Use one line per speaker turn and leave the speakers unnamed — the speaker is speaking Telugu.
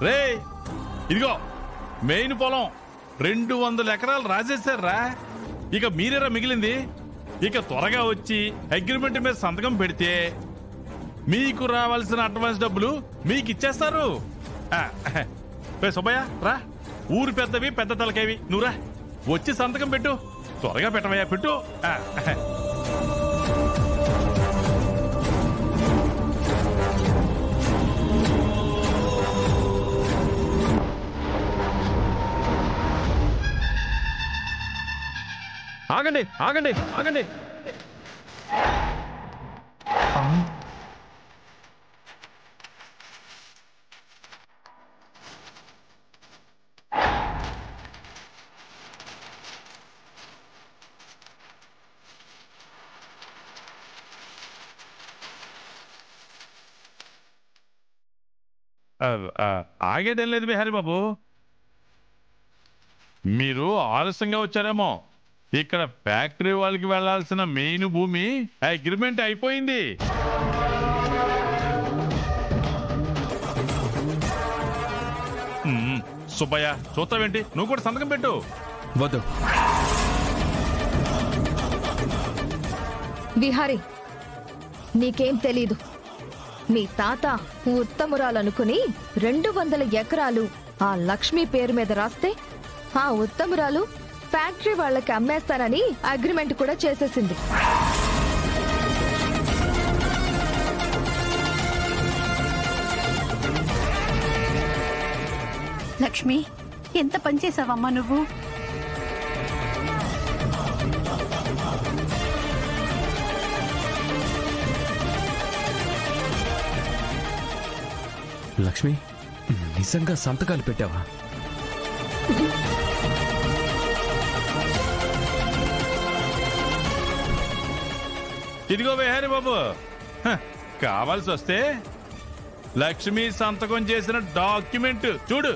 రే ఇదిగో మెయిన్ పొలం 200 ఎకరాలు రాసేశారా. ఇక మీరేరా మిగిలింది. ఇక త్వరగా వచ్చి అగ్రిమెంట్ మీద సంతకం పెడితే మీకు రావాల్సిన అడ్వాన్స్ డబ్బులు మీకు ఇచ్చేస్తారు. సుబ్బయ్య రా, ఊరు పెద్దవి పెద్ద తలకేవి, నువ్వురా వచ్చి సంతకం పెట్టు. త్వరగా పెట్టవయ్యా, పెట్టు.
ఆగండి ఆగండి ఆగండి.
ఆగేదేం లేదు బిహారీ బాబు, మీరు ఆలస్యంగా వచ్చారేమో. ఇక్కడ ఫ్యాక్టరీ వాళ్ళకి వెళ్లాల్సిన మెయిన్ భూమి అగ్రిమెంట్ అయిపోయింది. సుబ్బయ్య చూస్తావేంటి, నువ్వు కూడా సంతకం పెట్టు.
వద్దు
విహారీ, నీకేం తెలీదు. మీ తాత ఉత్తమురాలనుకుని 200 ఎకరాలు ఆ లక్ష్మి పేరు మీద రాస్తే ఆ ఉత్తమురాలు ఫ్యాక్టరీ వాళ్ళకి అమ్మేస్తానని అగ్రిమెంట్ కూడా చేసేసింది.
లక్ష్మి, ఎంత పనిచేసావమ్మా నువ్వు.
లక్ష్మి, నిజంగా సంతకాలు పెట్టావా?
ఇదిగో బిహారీ బాబు, కావాల్సి వస్తే లక్ష్మి సంతకం చేసిన డాక్యుమెంట్ చూడు.